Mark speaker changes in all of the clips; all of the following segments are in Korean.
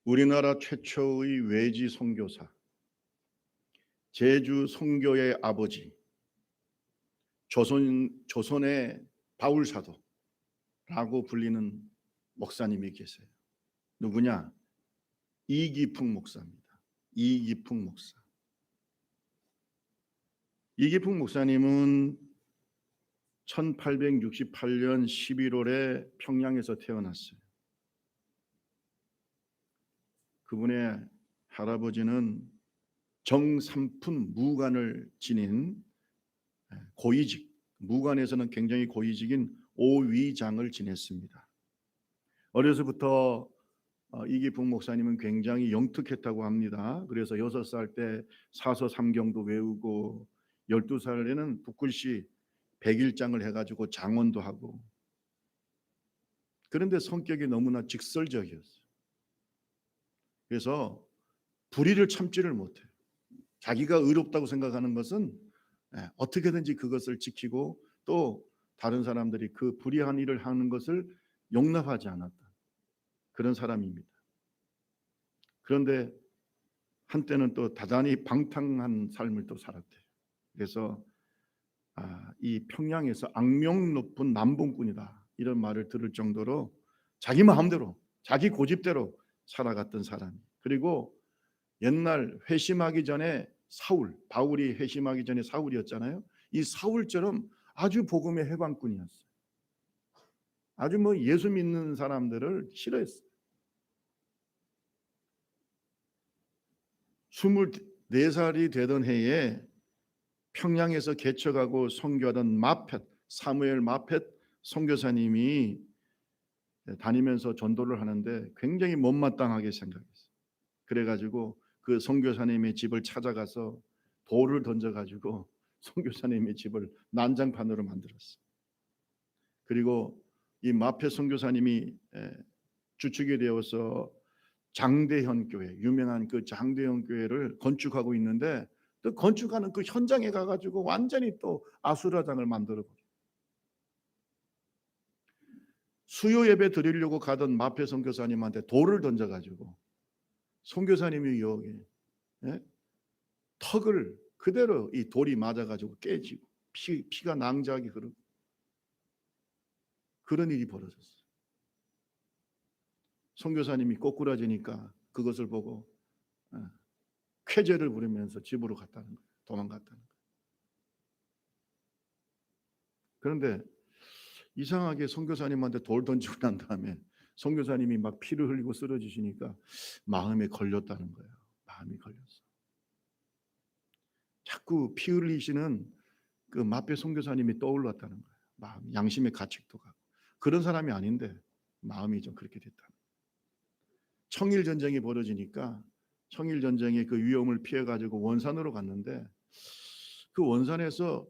Speaker 1: 우리나라 최초의 외지 선교사, 제주 선교의 아버지, 조선의 바울 사도라고 불리는 목사님이 계세요. 누구냐? 이기풍 목사입니다. 이기풍 목사. 이기풍 목사님은 1868년 11월에 평양에서 태어났어요. 그분의 할아버지는 정삼품 무관을 지닌 고위직, 무관에서는 굉장히 고위직인 오위장을 지냈습니다. 어려서부터 이기풍 목사님은 굉장히 영특했다고 합니다. 그래서 6살 때 사서 삼경도 외우고 12살에는 붓글씨 100일장을 해가지고 장원도 하고, 그런데 성격이 너무나 직설적이었어요. 그래서 불의를 참지를 못해요. 자기가 의롭다고 생각하는 것은 어떻게든지 그것을 지키고 또 다른 사람들이 그 불의한 일을 하는 것을 용납하지 않았다, 그런 사람입니다. 그런데 한때는 또 대단히 방탕한 삶을 또 살았대요. 그래서 이 평양에서 악명 높은 남봉꾼이다, 이런 말을 들을 정도로 자기 마음대로 자기 고집대로 살아갔던 사람. 그리고 옛날 회심하기 전에 바울이 회심하기 전에 사울이었잖아요. 이 사울처럼 아주 복음의 해방꾼이었어요. 아주 예수 믿는 사람들을 싫어했어요. 24살이 되던 해에 평양에서 개척하고 선교하던 사무엘 마펫 선교사님이 다니면서 전도를 하는데 굉장히 못마땅하게 생각했어요. 그래가지고 그 선교사님의 집을 찾아가서 돌을 던져가지고 선교사님의 집을 난장판으로 만들었어요. 그리고 이 마펫 선교사님이 주축이 되어서 장대현 교회, 유명한 그 장대현 교회를 건축하고 있는데, 또 건축하는 그 현장에 가가지고 완전히 또 아수라장을 만들어버려요. 수요 예배 드리려고 가던 마페 선교사님한테 돌을 던져가지고 선교사님이 여기 턱을 그대로 이 돌이 맞아가지고 깨지고 피가 낭자하게 흐르고, 그런 일이 벌어졌어요. 선교사님이 꼬꾸라지니까 그것을 보고 쾌재를 부리면서 집으로 갔다는 거예요. 도망갔다는 거예요. 그런데 이상하게 선교사님한테 돌 던지고 난 다음에 선교사님이 막 피를 흘리고 쓰러지시니까 마음에 걸렸다는 거예요. 마음이 걸렸어. 자꾸 피 흘리시는 그 마페 선교사님이 떠올랐다는 거예요. 마음, 양심의 가책도 가고. 그런 사람이 아닌데 마음이 좀 그렇게 됐다. 청일 전쟁이 벌어지니까 청일 전쟁의 그 위험을 피해 가지고 원산으로 갔는데, 그 원산에서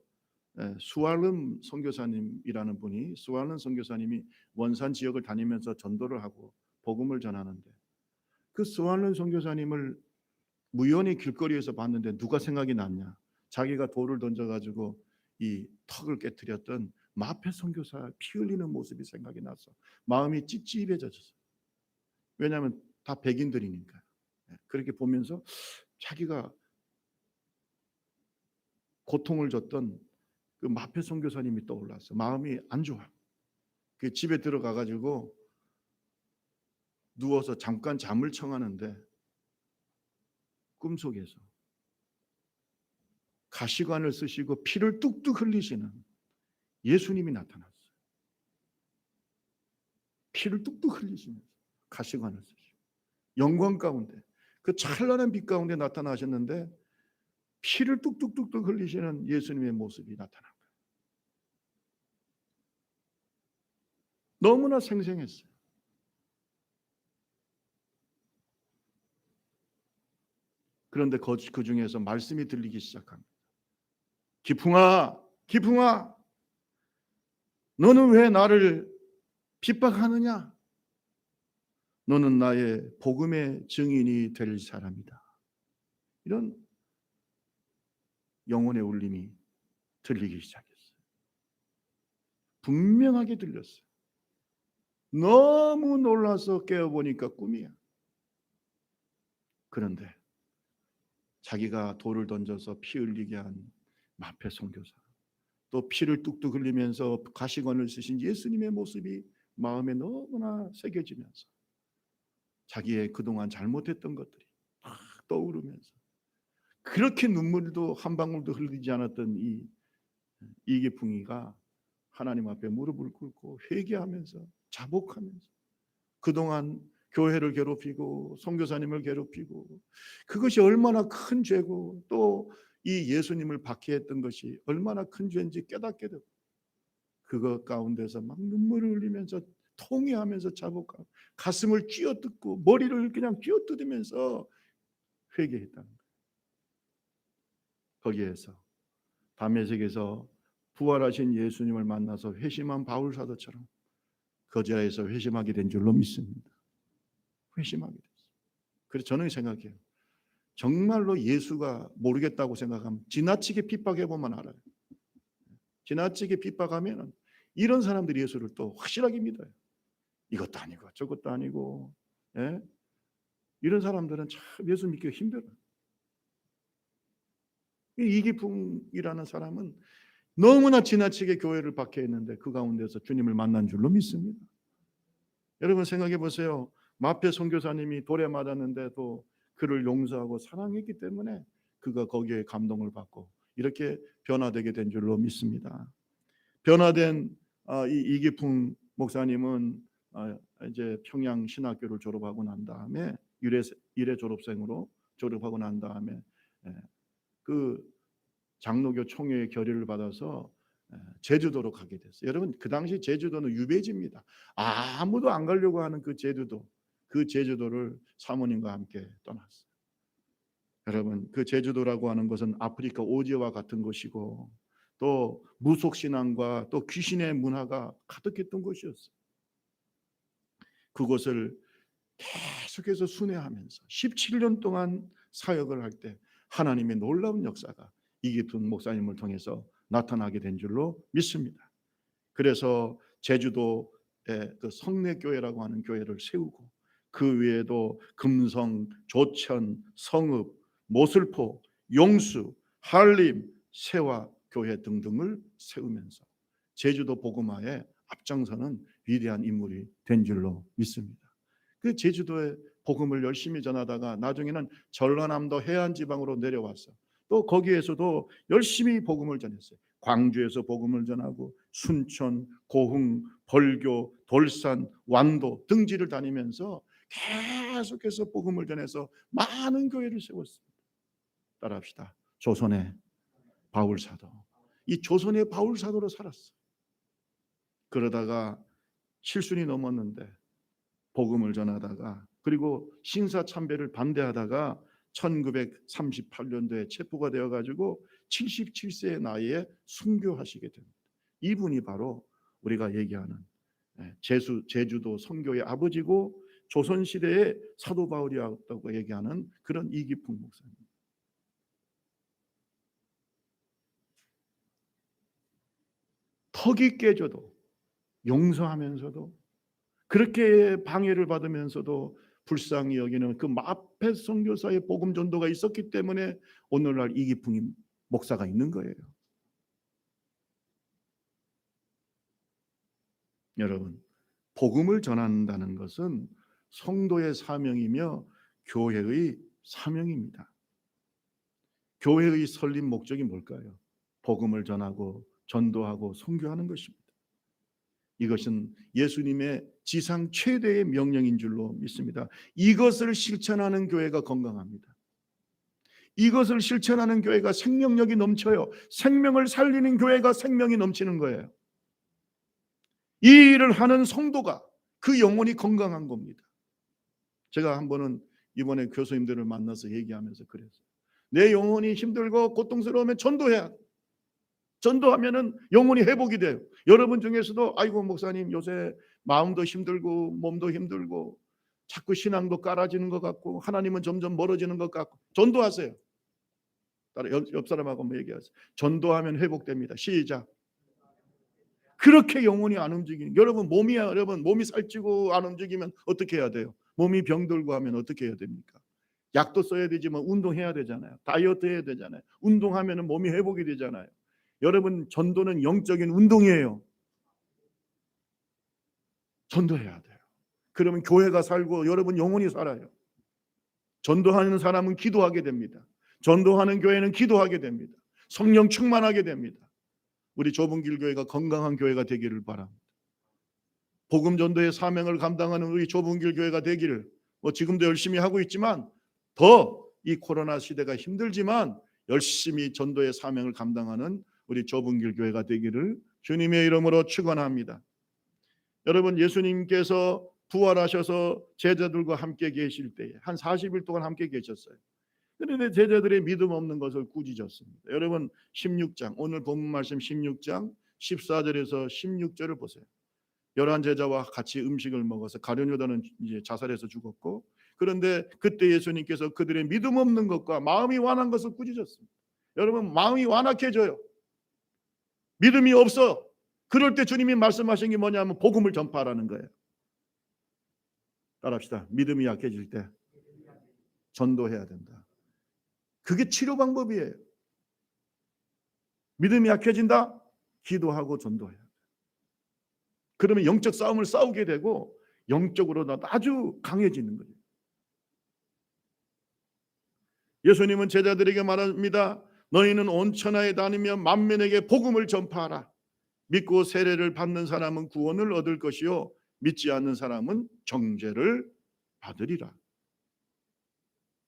Speaker 1: 수알름 선교사님이라는 분이, 수알름 선교사님이 원산 지역을 다니면서 전도를 하고 복음을 전하는데, 그 수알름 선교사님을 우연히 길거리에서 봤는데 누가 생각이 났냐? 자기가 돌을 던져가지고 이 턱을 깨뜨렸던 마페 선교사 피 흘리는 모습이 생각이 나서 마음이 찝찝해졌어요. 왜냐하면 다 백인들이니까. 그렇게 보면서 자기가 고통을 줬던 그 마페 선교사님이 떠올랐어. 마음이 안 좋아. 그 집에 들어가 가지고 누워서 잠깐 잠을 청하는데 꿈속에서 가시관을 쓰시고 피를 뚝뚝 흘리시는 예수님이 나타났어요. 피를 뚝뚝 흘리시면서 가시관을 쓰시고 영광 가운데, 그 찬란한 빛 가운데 나타나셨는데 피를 뚝뚝뚝뚝 흘리시는 예수님의 모습이 나타난 거예요. 너무나 생생했어요. 그런데 그 중에서 말씀이 들리기 시작합니다. 기풍아, 기풍아, 너는 왜 나를 핍박하느냐? 너는 나의 복음의 증인이 될 사람이다. 이런 영혼의 울림이 들리기 시작했어요. 분명하게 들렸어요. 너무 놀라서 깨어보니까 꿈이야. 그런데 자기가 돌을 던져서 피 흘리게 한 마페 선교사, 또 피를 뚝뚝 흘리면서 가시관을 쓰신 예수님의 모습이 마음에 너무나 새겨지면서 자기의 그동안 잘못했던 것들이 막 떠오르면서 그렇게 눈물도 한 방울도 흘리지 않았던 이 이기풍이가 하나님 앞에 무릎을 꿇고 회개하면서 자복하면서 그동안 교회를 괴롭히고 선교사님을 괴롭히고 그것이 얼마나 큰 죄고 또 이 예수님을 박해했던 것이 얼마나 큰 죄인지 깨닫게 되고 그것 가운데서 막 눈물을 흘리면서 통회하면서 자복하고 가슴을 쥐어뜯고 머리를 그냥 쥐어뜯으면서 회개했다는 거예요. 거기에서 담메색에서 부활하신 예수님을 만나서 회심한 바울 사도처럼 그 자리에서 회심하게 된 줄로 믿습니다. 회심하게 됐어요. 그래서 저는 생각해요. 정말로 예수가 모르겠다고 생각하면 지나치게 핍박해보면 알아요. 지나치게 핍박하면 이런 사람들이 예수를 또 확실하게 믿어요. 이것도 아니고 저것도 아니고, 예? 이런 사람들은 참 예수 믿기가 힘들어요. 이기풍이라는 사람은 너무나 지나치게 교회를 박해했는데 그 가운데서 주님을 만난 줄로 믿습니다. 여러분 생각해 보세요. 마페 선교사님이 돌에 맞았는데도 그를 용서하고 사랑했기 때문에 그가 거기에 감동을 받고 이렇게 변화되게 된 줄로 믿습니다. 변화된 이 이기풍 목사님은 이제 평양 신학교를 졸업하고 난 다음에 일회 졸업생으로 졸업하고 난 다음에 그 장로교 총회의 결의를 받아서 제주도로 가게 됐어요. 여러분 그 당시 제주도는 유배지입니다. 아무도 안 가려고 하는 그 제주도를 사모님과 함께 떠났어요. 여러분 그 제주도라고 하는 것은 아프리카 오지와 같은 곳이고 또 무속신앙과 또 귀신의 문화가 가득했던 곳이었어요. 그곳을 계속해서 순회하면서 17년 동안 사역을 할 때 하나님의 놀라운 역사가 이기풍 목사님을 통해서 나타나게 된 줄로 믿습니다. 그래서 제주도에 그 성례교회라고 하는 교회를 세우고 그 외에도 금성, 조천, 성읍, 모슬포, 용수, 한림, 세화 교회 등등을 세우면서 제주도 복음화에 앞장서는 위대한 인물이 된 줄로 믿습니다. 그 제주도의 복음을 열심히 전하다가 나중에는 전라남도 해안 지방으로 내려와서 또 거기에서도 열심히 복음을 전했어요. 광주에서 복음을 전하고 순천, 고흥, 벌교, 돌산, 완도 등지를 다니면서 계속해서 복음을 전해서 많은 교회를 세웠습니다. 따라합시다. 조선의 바울 사도. 이 조선의 바울 사도로 살았어요. 그러다가 칠순이 넘었는데 복음을 전하다가 그리고 신사참배를 반대하다가 1938년도에 체포가 되어가지고 77세의 나이에 순교하시게 됩니다. 이분이 바로 우리가 얘기하는 제주도 선교의 아버지고 조선시대의 사도 바울이었다고 얘기하는 그런 이기풍 목사님. 턱이 깨져도 용서하면서도 그렇게 방해를 받으면서도 불쌍히 여기는 그 마페 선교사의 복음 전도가 있었기 때문에 오늘날 이기풍 목사가 있는 거예요. 여러분, 복음을 전한다는 것은 성도의 사명이며 교회의 사명입니다. 교회의 설립 목적이 뭘까요? 복음을 전하고 전도하고 선교하는 것입니다. 이것은 예수님의 지상 최대의 명령인 줄로 믿습니다. 이것을 실천하는 교회가 건강합니다. 이것을 실천하는 교회가 생명력이 넘쳐요. 생명을 살리는 교회가 생명이 넘치는 거예요. 이 일을 하는 성도가 그 영혼이 건강한 겁니다. 제가 한 번은 이번에 교수님들을 만나서 얘기하면서 그랬어요. 내 영혼이 힘들고 고통스러우면 전도해야 돼. 전도하면은 영혼이 회복이 돼요. 여러분 중에서도 아이고 목사님 요새 마음도 힘들고 몸도 힘들고 자꾸 신앙도 깔아지는 것 같고 하나님은 점점 멀어지는 것 같고 전도하세요. 따라 옆 사람하고 한번 얘기하세요. 전도하면 회복됩니다. 시작. 그렇게 영혼이 안 움직이는 여러분 몸이 살찌고 안 움직이면 어떻게 해야 돼요? 몸이 병들고 하면 어떻게 해야 됩니까? 약도 써야 되지만 운동해야 되잖아요. 다이어트 해야 되잖아요. 운동하면 몸이 회복이 되잖아요. 여러분, 전도는 영적인 운동이에요. 전도해야 돼요. 그러면 교회가 살고 여러분 영혼이 살아요. 전도하는 사람은 기도하게 됩니다. 전도하는 교회는 기도하게 됩니다. 성령 충만하게 됩니다. 우리 좁은 길 교회가 건강한 교회가 되기를 바랍니다. 복음 전도의 사명을 감당하는 우리 좁은 길 교회가 되기를, 지금도 열심히 하고 있지만 더 이 코로나 시대가 힘들지만 열심히 전도의 사명을 감당하는 우리 좁은 길 교회가 되기를 주님의 이름으로 축원합니다. 여러분, 예수님께서 부활하셔서 제자들과 함께 계실 때에 한 40일 동안 함께 계셨어요. 그런데 제자들의 믿음 없는 것을 꾸짖었습니다. 여러분, 16장, 오늘 본문 말씀 16장 14절에서 16절을 보세요. 11 제자와 같이 음식을 먹어서 가룟 유다는 이제 자살해서 죽었고, 그런데 그때 예수님께서 그들의 믿음 없는 것과 마음이 완한 것을 꾸짖었습니다. 여러분, 마음이 완악해져요. 믿음이 없어. 그럴 때 주님이 말씀하신 게 뭐냐면 복음을 전파하라는 거예요. 따라합시다. 믿음이 약해질 때 전도해야 된다. 그게 치료 방법이에요. 믿음이 약해진다? 기도하고 전도해야 돼. 그러면 영적 싸움을 싸우게 되고 영적으로 아주 강해지는 거예요. 예수님은 제자들에게 말합니다. 너희는 온 천하에 다니며 만민에게 복음을 전파하라. 믿고 세례를 받는 사람은 구원을 얻을 것이요 믿지 않는 사람은 정죄를 받으리라.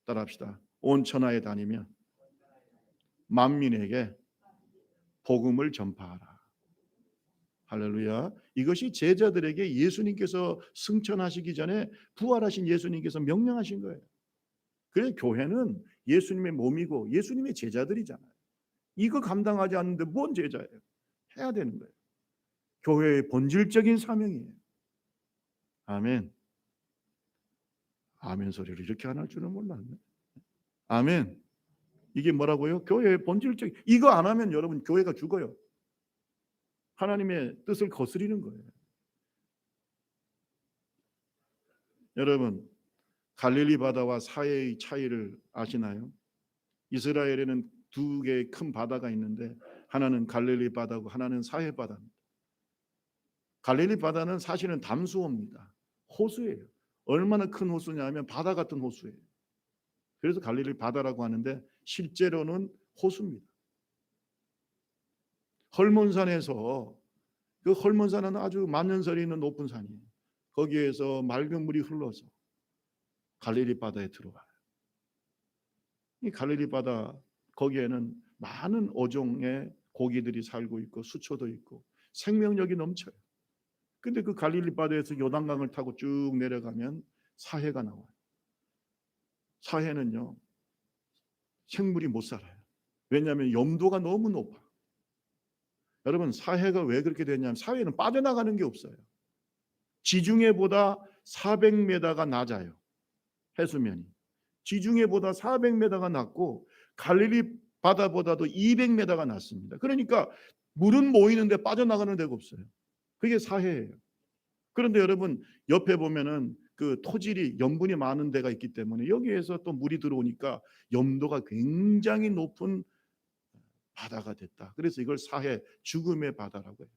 Speaker 1: 따라합시다. 온 천하에 다니며 만민에게 복음을 전파하라. 할렐루야. 이것이 제자들에게 예수님께서 승천하시기 전에 부활하신 예수님께서 명령하신 거예요. 그래서 교회는 예수님의 몸이고 예수님의 제자들이잖아요. 이거 감당하지 않는데 뭔 제자예요? 해야 되는 거예요. 교회의 본질적인 사명이에요. 아멘. 아멘 소리를 이렇게 안 할 줄은 몰랐네. 아멘. 이게 뭐라고요? 교회의 본질적, 이거 안 하면 여러분 교회가 죽어요. 하나님의 뜻을 거스리는 거예요. 여러분, 갈릴리 바다와 사해의 차이를 아시나요? 이스라엘에는 두 개의 큰 바다가 있는데 하나는 갈릴리 바다고 하나는 사해 바다입니다. 갈릴리 바다는 사실은 담수호입니다. 호수예요. 얼마나 큰 호수냐면 바다 같은 호수예요. 그래서 갈릴리 바다라고 하는데 실제로는 호수입니다. 헐몬산에서, 그 헐몬산은 아주 만년설이 있는 높은 산이에요. 거기에서 맑은 물이 흘러서 갈릴리 바다에 들어와요. 이 갈릴리 바다 거기에는 많은 어종의 고기들이 살고 있고 수초도 있고 생명력이 넘쳐요. 근데 그 갈릴리 바다에서 요단강을 타고 쭉 내려가면 사해가 나와요. 사해는요 생물이 못 살아요. 왜냐하면 염도가 너무 높아. 여러분, 사해가 왜 그렇게 됐냐면 사해는 빠져나가는 게 없어요. 지중해보다 400m가 낮아요. 해수면이 지중해보다 400m가 낮고 갈릴리 바다보다도 200m가 낮습니다. 그러니까 물은 모이는데 빠져나가는 데가 없어요. 그게 사해예요. 그런데 여러분, 옆에 보면은 그 토질이 염분이 많은 데가 있기 때문에 여기에서 또 물이 들어오니까 염도가 굉장히 높은 바다가 됐다. 그래서 이걸 사해, 죽음의 바다라고 해요.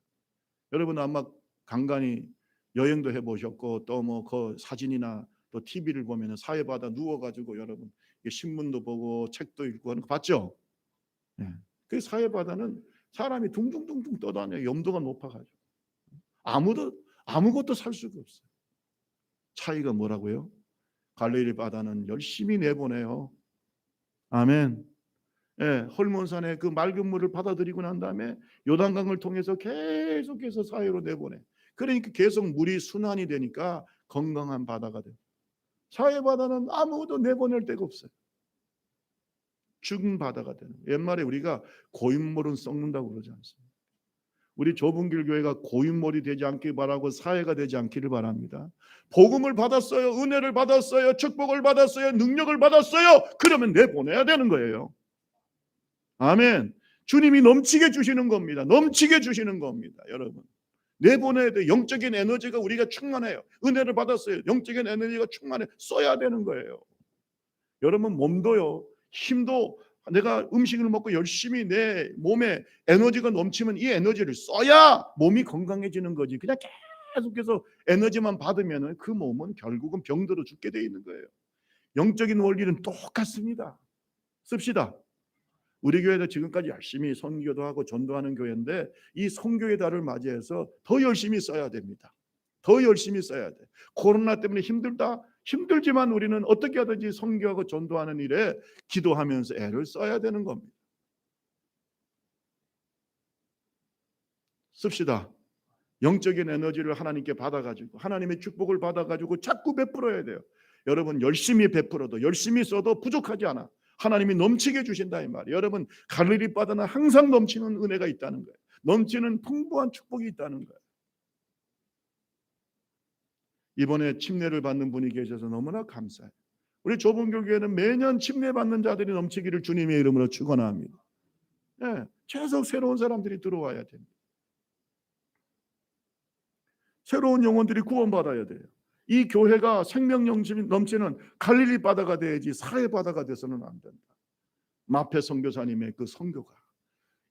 Speaker 1: 여러분 아마 간간히 여행도 해보셨고 또 뭐 그 사진이나 또 TV를 보면은 사해 바다 누워가지고 여러분 신문도 보고 책도 읽고 하는 거 봤죠? 네. 그 사해 바다는 사람이 둥둥둥둥 떠다녀요. 염도가 높아가지고 아무것도 살 수가 없어요. 차이가 뭐라고요? 갈릴리 바다는 열심히 내보내요. 아멘. 예, 헐몬산의 그 맑은 물을 받아들이고 난 다음에 요단강을 통해서 계속해서 사해로 내보내. 그러니까 계속 물이 순환이 되니까 건강한 바다가 돼요. 사해 바다는 아무것도 내보낼 데가 없어요. 죽은 바다가 되는 거예요. 옛말에 우리가 고인물은 썩는다고 그러지 않습니까? 우리 좁은 길 교회가 고인물이 되지 않길 바라고 사해가 되지 않기를 바랍니다. 복음을 받았어요. 은혜를 받았어요. 축복을 받았어요. 능력을 받았어요. 그러면 내보내야 되는 거예요. 아멘. 주님이 넘치게 주시는 겁니다. 넘치게 주시는 겁니다. 여러분, 내보내야 돼. 영적인 에너지가 우리가 충만해요. 은혜를 받았어요. 영적인 에너지가 충만해. 써야 되는 거예요. 여러분 몸도요. 힘도 내가 음식을 먹고 열심히 내 몸에 에너지가 넘치면 이 에너지를 써야 몸이 건강해지는 거지. 그냥 계속해서 에너지만 받으면 그 몸은 결국은 병들어 죽게 돼 있는 거예요. 영적인 원리는 똑같습니다. 씁시다. 우리 교회도 지금까지 열심히 선교도 하고 전도하는 교회인데 이 선교의 달을 맞이해서 더 열심히 써야 됩니다. 더 열심히 써야 돼. 코로나 때문에 힘들다? 힘들지만 우리는 어떻게 하든지 선교하고 전도하는 일에 기도하면서 애를 써야 되는 겁니다. 씁시다. 영적인 에너지를 하나님께 받아가지고 하나님의 축복을 받아가지고 자꾸 베풀어야 돼요. 여러분 열심히 베풀어도 열심히 써도 부족하지 않아. 하나님이 넘치게 주신다 이 말이에요. 여러분 갈릴리 바다는 항상 넘치는 은혜가 있다는 거예요. 넘치는 풍부한 축복이 있다는 거예요. 이번에 침례를 받는 분이 계셔서 너무나 감사해요. 우리 좁은 교회는 매년 침례 받는 자들이 넘치기를 주님의 이름으로 축원합니다. 네, 계속 새로운 사람들이 들어와야 됩니다. 새로운 영혼들이 구원받아야 돼요. 이 교회가 생명 넘치는 갈릴리 바다가 돼야지 사해 바다가 돼서는 안 된다. 마페 선교사님의 그 선교가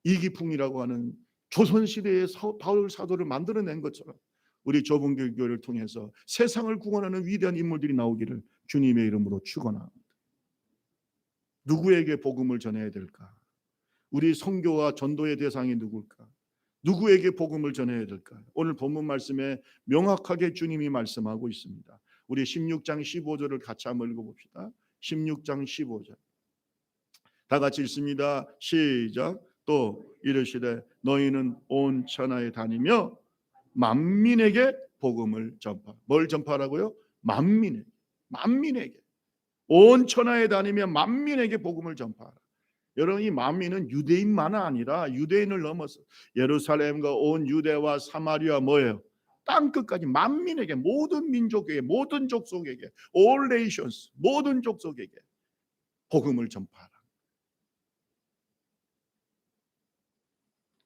Speaker 1: 이기풍이라고 하는 조선시대의 바울 사도를 만들어낸 것처럼 우리 좁은 교회를 통해서 세상을 구원하는 위대한 인물들이 나오기를 주님의 이름으로 축원합니다. 누구에게 복음을 전해야 될까? 우리 선교와 전도의 대상이 누굴까? 누구에게 복음을 전해야 될까? 오늘 본문 말씀에 명확하게 주님이 말씀하고 있습니다. 우리 16장 15절을 같이 한번 읽어봅시다. 16장 15절 다 같이 읽습니다. 시작. 또 이르시되 너희는 온 천하에 다니며 만민에게 복음을 전파. 뭘 전파라고요? 만민에게 온 천하에 다니며 만민에게 복음을 전파하라. 여러분 이 만민은 유대인만 아니라 유대인을 넘어서 예루살렘과 온 유대와 사마리아 뭐예요? 땅 끝까지 만민에게 모든 민족에게 모든 족속에게 all nations 모든 족속에게 복음을 전파하라.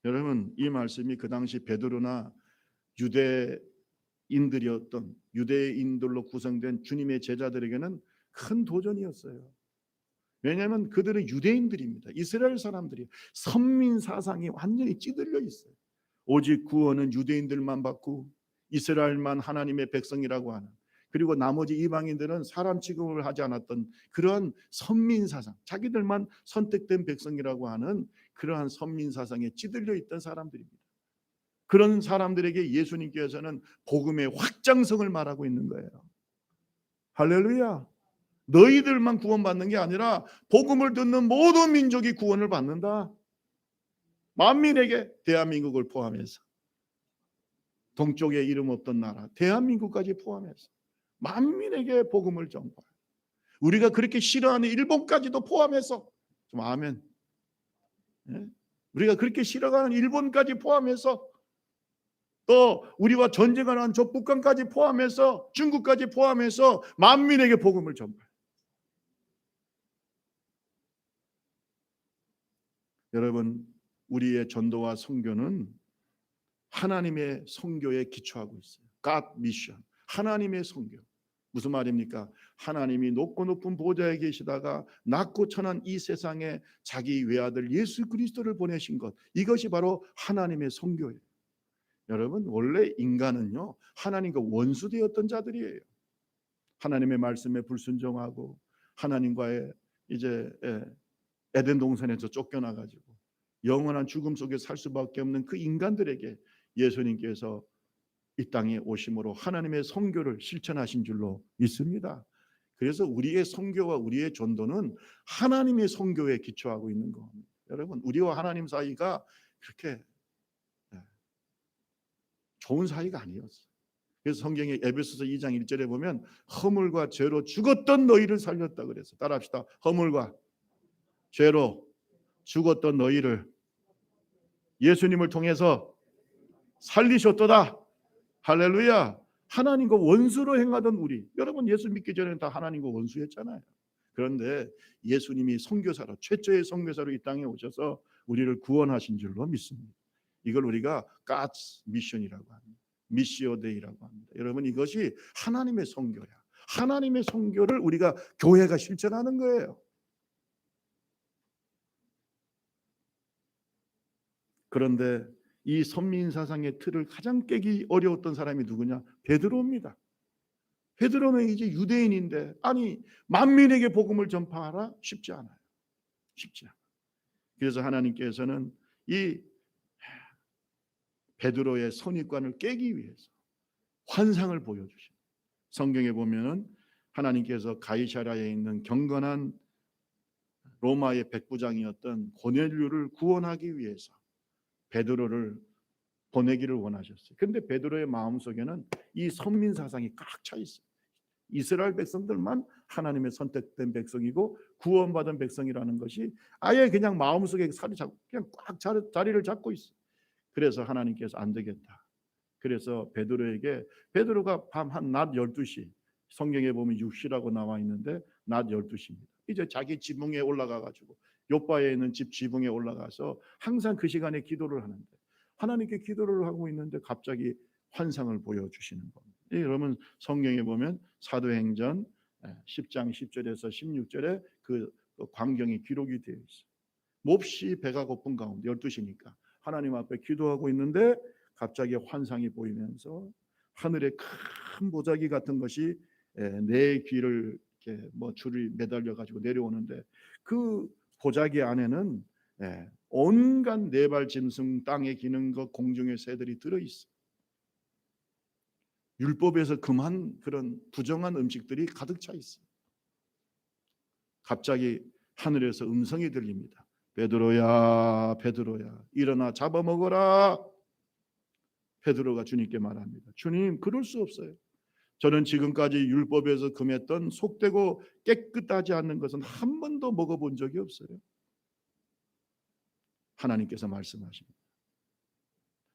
Speaker 1: 여러분 이 말씀이 그 당시 베드로나 유대인들이었던 유대인들로 구성된 주님의 제자들에게는 큰 도전이었어요. 왜냐하면 그들은 유대인들입니다. 이스라엘 사람들이 선민 사상이 완전히 찌들려 있어요. 오직 구원은 유대인들만 받고 이스라엘만 하나님의 백성이라고 하는, 그리고 나머지 이방인들은 사람 취급을 하지 않았던 그러한 선민 사상, 자기들만 선택된 백성이라고 하는 그러한 선민 사상에 찌들려 있던 사람들입니다. 그런 사람들에게 예수님께서는 복음의 확장성을 말하고 있는 거예요. 할렐루야. 너희들만 구원받는 게 아니라 복음을 듣는 모든 민족이 구원을 받는다. 만민에게, 대한민국을 포함해서, 동쪽에 이름 없던 나라 대한민국까지 포함해서 만민에게 복음을 전파. 우리가 그렇게 싫어하는 일본까지도 포함해서, 좀 아멘. 예? 우리가 그렇게 싫어하는 일본까지 포함해서, 또 우리와 전쟁하는 저 북한까지 포함해서, 중국까지 포함해서 만민에게 복음을 전파. 여러분 우리의 전도와 선교는 하나님의 선교에 기초하고 있어요. God mission. 하나님의 선교. 무슨 말입니까? 하나님이 높고 높은 보좌에 계시다가 낮고 천한 이 세상에 자기 외아들 예수 그리스도를 보내신 것, 이것이 바로 하나님의 선교예요. 여러분 원래 인간은요 하나님과 원수되었던 자들이에요. 하나님의 말씀에 불순종하고 하나님과의 이제 에덴 동산에서 쫓겨나가지고 영원한 죽음 속에 살 수밖에 없는 그 인간들에게 예수님께서 이 땅에 오심으로 하나님의 선교를 실천하신 줄로 믿습니다. 그래서 우리의 선교와 우리의 전도는 하나님의 선교에 기초하고 있는 겁니다. 여러분 우리와 하나님 사이가 그렇게 좋은 사이가 아니었어요. 그래서 성경에 에베소서 2장 1절에 보면 허물과 죄로 죽었던 너희를 살렸다 그래서, 따라합시다. 허물과 죄로 죽었던 너희를 예수님을 통해서 살리셨도다. 할렐루야. 하나님과 원수로 행하던 우리, 여러분 예수 믿기 전에는 다 하나님과 원수였잖아요. 그런데 예수님이 선교사로, 최초의 선교사로 이 땅에 오셔서 우리를 구원하신 줄로 믿습니다. 이걸 우리가 God's mission이라고 합니다. 미시오 데이라고 합니다. 여러분 이것이 하나님의 선교야. 하나님의 선교를 우리가 교회가 실천하는 거예요. 그런데 이 선민사상의 틀을 가장 깨기 어려웠던 사람이 누구냐? 베드로입니다. 베드로는 이제 유대인인데 아니 만민에게 복음을 전파하라? 쉽지 않아요. 쉽지 않아요. 그래서 하나님께서는 이 베드로의 선입관을 깨기 위해서 환상을 보여주신, 성경에 보면은 하나님께서 가이사랴에 있는 경건한 로마의 백부장이었던 고넬료를 구원하기 위해서 베드로를 보내기를 원하셨어요. 근데 베드로의 마음속에는 이 선민 사상이 꽉 차 있어요. 이스라엘 백성들만 하나님의 선택된 백성이고 구원받은 백성이라는 것이 아예 그냥 마음속에 그냥 꽉 자리를 잡고 있어요. 그래서 하나님께서 안 되겠다. 그래서 베드로에게, 베드로가 밤 한 낮 12시, 성경에 보면 6시라고 나와 있는데 낮 12시입니다. 이제 자기 지붕에 올라가 가지고 요바에 있는 집 지붕에 올라가서 항상 그 시간에 기도를 하는데, 하나님께 기도를 하고 있는데 갑자기 환상을 보여주시는 겁니다. 여러분 성경에 보면 사도행전 10장 10절에서 16절에 그 광경이 기록이 되어 있어요. 몹시 배가 고픈 가운데 12시니까 하나님 앞에 기도하고 있는데 갑자기 환상이 보이면서 하늘에 큰 보자기 같은 것이 내 귀를 이렇게 줄이 매달려 가지고 내려오는데, 그 보자기 안에는 온갖 네발 짐승, 땅에 기는 것, 공중의 새들이 들어 있어. 율법에서 금한 그런 부정한 음식들이 가득 차 있어. 갑자기 하늘에서 음성이 들립니다. 베드로야, 베드로야, 일어나 잡아먹어라. 베드로가 주님께 말합니다. 주님, 그럴 수 없어요. 저는 지금까지 율법에서 금했던 속되고 깨끗하지 않는 것은 한 번도 먹어본 적이 없어요. 하나님께서 말씀하십니다.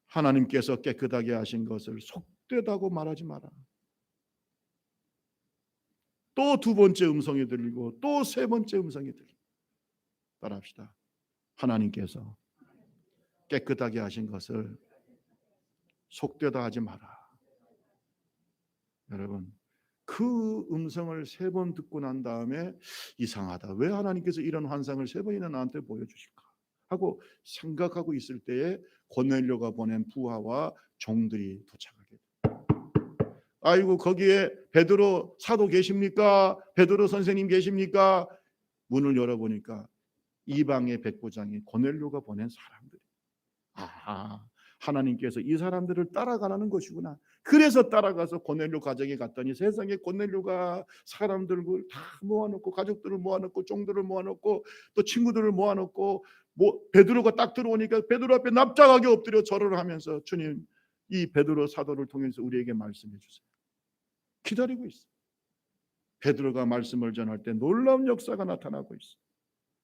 Speaker 1: 하나님께서 깨끗하게 하신 것을 속되다고 말하지 마라. 또 두 번째 음성이 들리고 또 세 번째 음성이 들립니다. 따라합시다. 하나님께서 깨끗하게 하신 것을 속되다 하지 마라. 여러분, 그 음성을 세 번 듣고 난 다음에 이상하다, 왜 하나님께서 이런 환상을 세 번이나 나한테 보여주실까 하고 생각하고 있을 때에 고넬료가 보낸 부하와 종들이 도착하게 돼요. 아이고, 거기에 베드로 사도 계십니까? 베드로 선생님 계십니까? 문을 열어보니까 이방의 백부장이 고넬료가 보낸 사람들이, 아하, 하나님께서 이 사람들을 따라가라는 것이구나. 그래서 따라가서 고넬료 가정에 갔더니 세상에 고넬료가 사람들을 다 모아놓고, 가족들을 모아놓고, 종들을 모아놓고, 또 친구들을 모아놓고, 베드로가 딱 들어오니까 베드로 앞에 납작하게 엎드려 절을 하면서, 주님, 이 베드로 사도를 통해서 우리에게 말씀해 주세요. 기다리고 있어. 베드로가 말씀을 전할 때 놀라운 역사가 나타나고 있어.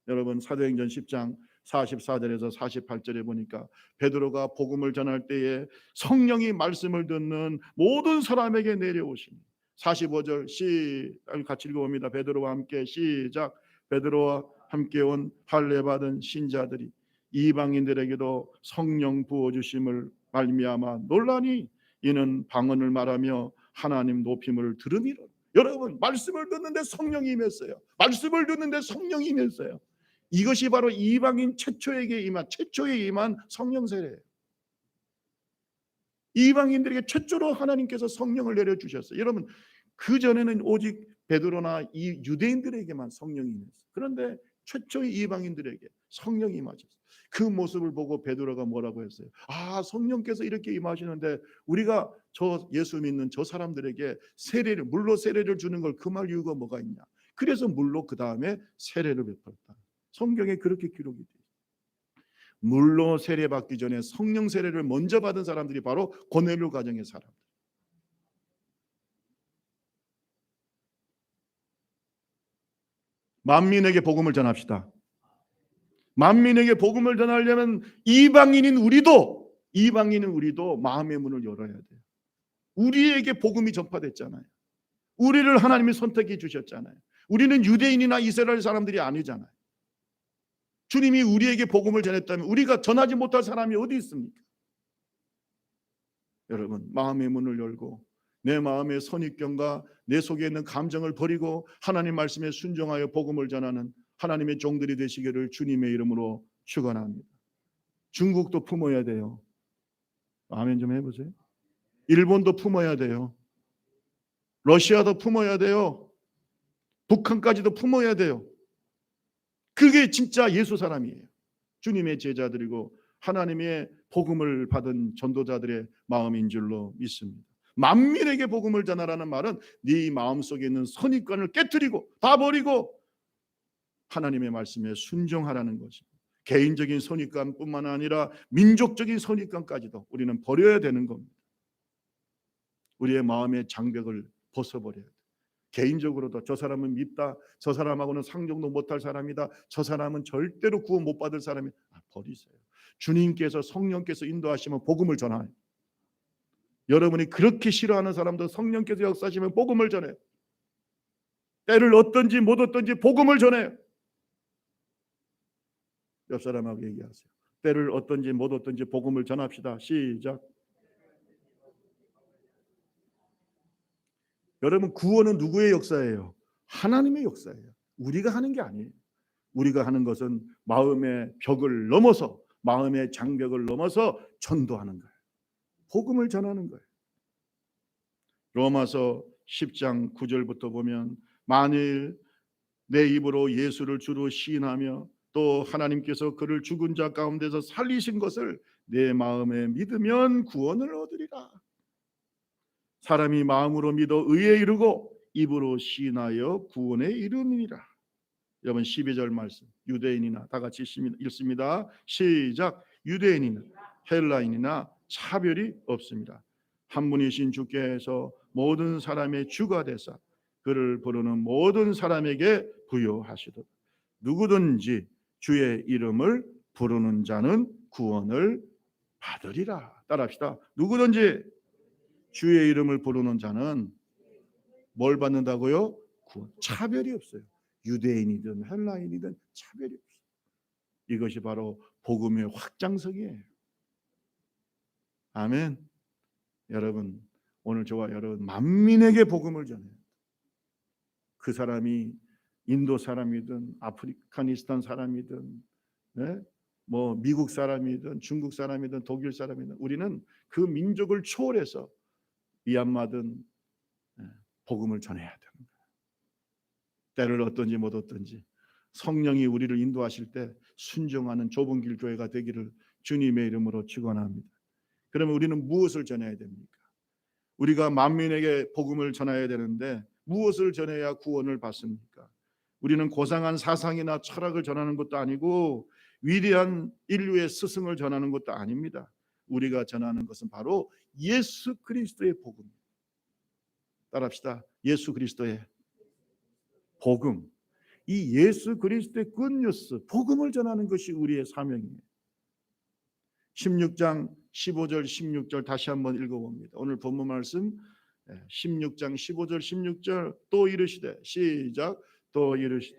Speaker 1: 여러분, 사도행전 10장 44절에서 48절에 보니까 베드로가 복음을 전할 때에 성령이 말씀을 듣는 모든 사람에게 내려오시니, 45절 같이 읽어봅니다. 베드로와 함께 시작. 베드로와 함께 온 할례 받은 신자들이 이방인들에게도 성령 부어주심을 말미암아 놀라니 이는 방언을 말하며 하나님 높임을 들음이라. 여러분, 말씀을 듣는데 성령이 임했어요. 말씀을 듣는데 성령이 임했어요. 이것이 바로 이방인 최초에 임한 성령 세례예요. 이방인들에게 최초로 하나님께서 성령을 내려주셨어요. 여러분, 그 전에는 오직 베드로나 이 유대인들에게만 성령이 임했어요. 그런데 최초의 이방인들에게 성령이 임하셨어요. 그 모습을 보고 베드로가 뭐라고 했어요? 아, 성령께서 이렇게 임하시는데 우리가 저 예수 믿는 저 사람들에게 세례를, 물로 세례를 주는 걸 금할 이유가 뭐가 있냐? 그래서 물로 그 다음에 세례를 베풀었다. 성경에 그렇게 기록이 돼요. 물로 세례 받기 전에 성령 세례를 먼저 받은 사람들이 바로 고넬료 가정의 사람들. 만민에게 복음을 전합시다. 만민에게 복음을 전하려면 이방인인 우리도 마음의 문을 열어야 돼요. 우리에게 복음이 전파됐잖아요. 우리를 하나님이 선택해 주셨잖아요. 우리는 유대인이나 이스라엘 사람들이 아니잖아요. 주님이 우리에게 복음을 전했다면 우리가 전하지 못할 사람이 어디 있습니까? 여러분, 마음의 문을 열고 내 마음의 선입견과 내 속에 있는 감정을 버리고 하나님 말씀에 순종하여 복음을 전하는 하나님의 종들이 되시기를 주님의 이름으로 축원합니다. 중국도 품어야 돼요. 아멘 좀 해보세요. 일본도 품어야 돼요. 러시아도 품어야 돼요. 북한까지도 품어야 돼요. 그게 진짜 예수 사람이에요. 주님의 제자들이고 하나님의 복음을 받은 전도자들의 마음인 줄로 믿습니다. 만민에게 복음을 전하라는 말은 네 마음속에 있는 선입관을 깨트리고 다 버리고 하나님의 말씀에 순종하라는 것입니다. 개인적인 선입관뿐만 아니라 민족적인 선입관까지도 우리는 버려야 되는 겁니다. 우리의 마음의 장벽을 벗어버려야 돼요. 개인적으로도 저 사람은 밉다, 저 사람하고는 상종도 못할 사람이다, 저 사람은 절대로 구원 못 받을 사람이 버리세요. 주님께서 성령께서 인도하시면 복음을 전하요. 여러분이 그렇게 싫어하는 사람도 성령께서 역사하시면 복음을 전해요. 때를 얻든지 못 얻든지 복음을 전해요. 옆 사람하고 얘기하세요. 때를 얻든지 못 얻든지 복음을 전합시다. 시작. 여러분, 구원은 누구의 역사예요? 하나님의 역사예요. 우리가 하는 게 아니에요. 우리가 하는 것은 마음의 벽을 넘어서, 마음의 장벽을 넘어서 전도하는 거예요. 복음을 전하는 거예요. 로마서 10장 9절부터 보면 만일 내 입으로 예수를 주로 시인하며 또 하나님께서 그를 죽은 자 가운데서 살리신 것을 내 마음에 믿으면 구원을 얻으리라. 사람이 마음으로 믿어 의에 이르고 입으로 시인하여 구원에 이르느니라. 여러분 12절 말씀, 유대인이나 다 같이 읽습니다. 시작. 유대인이나 헬라인이나 차별이 없습니다. 한 분이신 주께서 모든 사람의 주가 되사 그를 부르는 모든 사람에게 부여하시도록 누구든지 주의 이름을 부르는 자는 구원을 받으리라. 따라합시다. 누구든지 주의 이름을 부르는 자는 뭘 받는다고요? 구원. 차별이 없어요. 유대인이든 헬라인이든 차별이 없어요. 이것이 바로 복음의 확장성이에요. 아멘. 여러분, 오늘 저와 여러분 만민에게 복음을 전해요. 그 사람이 인도 사람이든 아프가니스탄 사람이든 뭐 미국 사람이든 중국 사람이든 독일 사람이든 우리는 그 민족을 초월해서 미얀마든 복음을 전해야 되는 거예요. 때를 얻든지 못 얻든지 성령이 우리를 인도하실 때 순종하는 좁은 길 교회가 되기를 주님의 이름으로 축원합니다. 그러면 우리는 무엇을 전해야 됩니까? 우리가 만민에게 복음을 전해야 되는데 무엇을 전해야 구원을 받습니까? 우리는 고상한 사상이나 철학을 전하는 것도 아니고 위대한 인류의 스승을 전하는 것도 아닙니다. 우리가 전하는 것은 바로 예수 그리스도의 복음입니다. 따라합시다. 예수 그리스도의 복음. 이 예수 그리스도의 굿뉴스, 복음을 전하는 것이 우리의 사명이에요. 16장 15절 16절 다시 한번 읽어봅니다. 오늘 본문 말씀 16장 15절 16절 또 이르시되 시작. 또 이르시되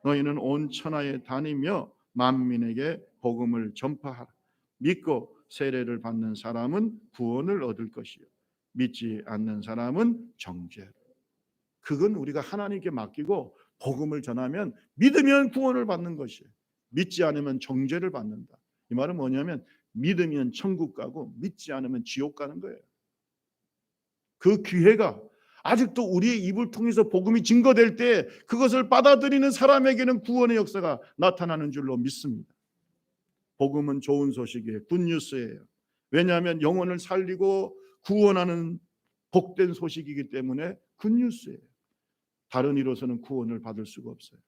Speaker 1: 너희는 온 천하에 다니며 만민에게 복음을 전파하라. 믿고 세례를 받는 사람은 구원을 얻을 것이요 믿지 않는 사람은 정죄. 그건 우리가 하나님께 맡기고 복음을 전하면 믿으면 구원을 받는 것이에요. 믿지 않으면 정죄를 받는다. 이 말은 뭐냐면 믿으면 천국 가고 믿지 않으면 지옥 가는 거예요. 그 기회가 아직도 우리의 입을 통해서 복음이 증거될 때 그것을 받아들이는 사람에게는 구원의 역사가 나타나는 줄로 믿습니다. 복음은 좋은 소식이에요. 굿뉴스예요. 왜냐하면 영혼을 살리고 구원하는 복된 소식이기 때문에 굿뉴스예요. 다른 이로서는 구원을 받을 수가 없어요.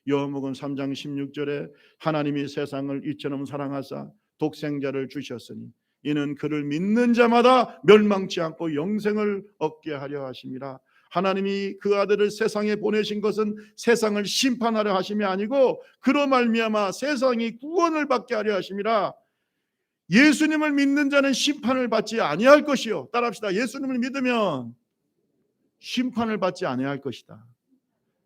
Speaker 1: 요한복음 3장 16절에 하나님이 세상을 이처럼 사랑하사 독생자를 주셨으니 이는 그를 믿는 자마다 멸망치 않고 영생을 얻게 하려 하심이라. 하나님이 그 아들을 세상에 보내신 것은 세상을 심판하려 하심이 아니고 그로 말미암아 세상이 구원을 받게 하려 하심이라. 예수님을 믿는 자는 심판을 받지 아니할 것이요. 따라합시다. 예수님을 믿으면 심판을 받지 아니할 것이다.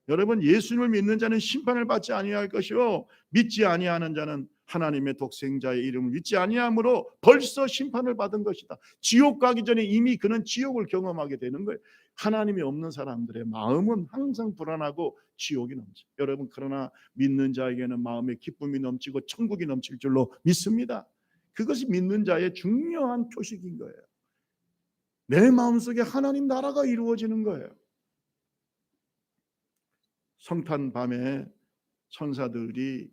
Speaker 1: 여러분, 예수님을 믿는 자는 심판을 받지 아니할 것이요 믿지 아니하는 자는 하나님의 독생자의 이름을 믿지 아니함으로 벌써 심판을 받은 것이다. 지옥 가기 전에 이미 그는 지옥을 경험하게 되는 거예요. 하나님이 없는 사람들의 마음은 항상 불안하고 지옥이 넘쳐. 여러분, 그러나 믿는 자에게는 마음에 기쁨이 넘치고 천국이 넘칠 줄로 믿습니다. 그것이 믿는 자의 중요한 표식인 거예요. 내 마음속에 하나님 나라가 이루어지는 거예요. 성탄 밤에 천사들이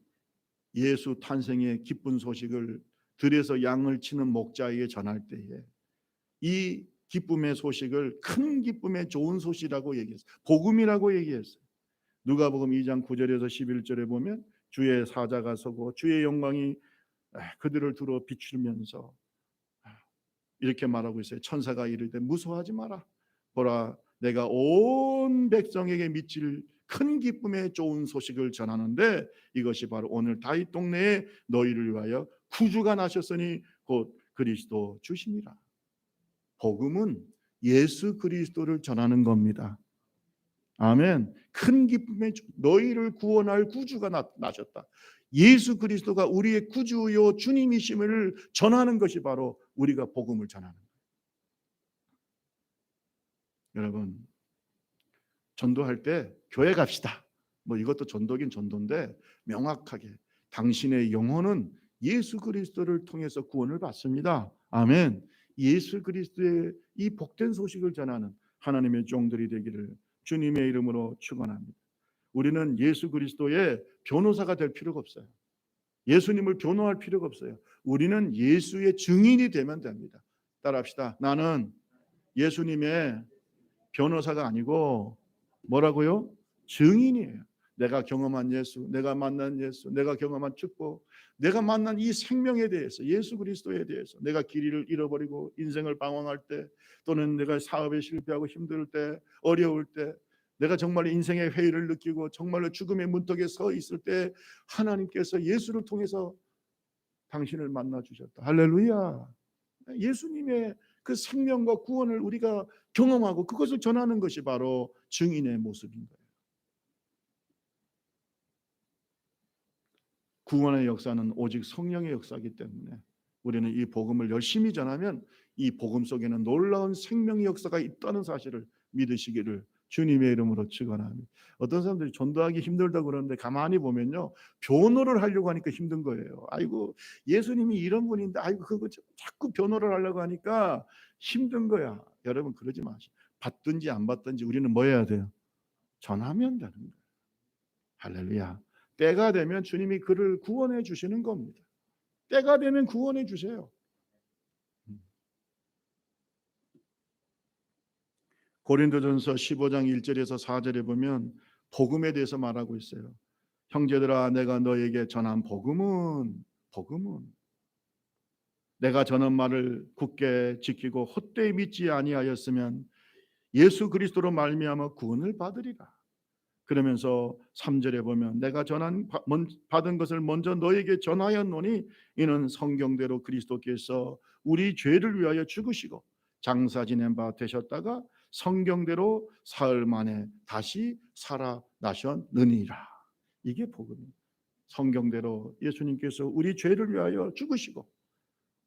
Speaker 1: 예수 탄생의 기쁜 소식을 들에서 양을 치는 목자에게 전할 때에 이 기쁨의 소식을 큰 기쁨의 좋은 소식이라고 얘기했어요. 복음이라고 얘기했어요. 누가복음 2장 9절에서 11절에 보면 주의 사자가 서고 주의 영광이 그들을 두루 비추면서 이렇게 말하고 있어요. 천사가 이르되 무서워하지 마라. 보라, 내가 온 백성에게 미칠 큰 기쁨의 좋은 소식을 전하는데 이것이 바로 오늘 다윗 동네에 너희를 위하여 구주가 나셨으니 곧 그리스도 주시니라. 복음은 예수 그리스도를 전하는 겁니다. 아멘. 큰 기쁨의 너희를 구원할 구주가 나셨다. 예수 그리스도가 우리의 구주요 주님이심을 전하는 것이 바로 우리가 복음을 전하는 거예요. 여러분, 전도할 때 교회 갑시다. 뭐 이것도 전도긴 전도인데 명확하게 당신의 영혼은 예수 그리스도를 통해서 구원을 받습니다. 아멘. 예수 그리스도의 이 복된 소식을 전하는 하나님의 종들이 되기를 주님의 이름으로 축원합니다. 우리는 예수 그리스도의 변호사가 될 필요가 없어요. 예수님을 변호할 필요가 없어요. 우리는 예수의 증인이 되면 됩니다. 따라합시다. 나는 예수님의 변호사가 아니고 뭐라고요? 증인이에요. 내가 경험한 예수, 내가 만난 예수, 내가 경험한 축복, 내가 만난 이 생명에 대해서, 예수 그리스도에 대해서, 내가 길이를 잃어버리고 인생을 방황할 때, 또는 내가 사업에 실패하고 힘들 때, 어려울 때, 내가 정말 인생의 회의를 느끼고 정말로 죽음의 문턱에 서 있을 때 하나님께서 예수를 통해서 당신을 만나 주셨다. 할렐루야. 예수님의 그 생명과 구원을 우리가 경험하고 그것을 전하는 것이 바로 증인의 모습인 거예요. 구원의 역사는 오직 성령의 역사이기 때문에 우리는 이 복음을 열심히 전하면 이 복음 속에는 놀라운 생명의 역사가 있다는 사실을 믿으시기를 주님의 이름으로 축원합니다. 어떤 사람들이 전도하기 힘들다고 그러는데 가만히 보면요, 변호를 하려고 하니까 힘든 거예요. 아이고, 예수님이 이런 분인데 아이고 그거 자꾸 변호를 하려고 하니까 힘든 거야. 여러분, 그러지 마시고 받든지 안 받든지 우리는 뭐 해야 돼요? 전하면 되는 거예요. 할렐루야. 때가 되면 주님이 그를 구원해 주시는 겁니다. 때가 되면 구원해 주세요. 고린도전서 15장 1절에서 4절에 보면 복음에 대해서 말하고 있어요. 형제들아, 내가 너에게 전한 복음은 내가 전한 말을 굳게 지키고 헛되이 믿지 아니하였으면 예수 그리스도로 말미암아 구원을 받으리라. 그러면서 3절에 보면 내가 받은 것을 먼저 너에게 전하였노니 이는 성경대로 그리스도께서 우리 죄를 위하여 죽으시고 장사 지낸 바 되셨다가 성경대로 사흘 만에 다시 살아나셨느니라. 이게 복음입니다. 성경대로 예수님께서 우리 죄를 위하여 죽으시고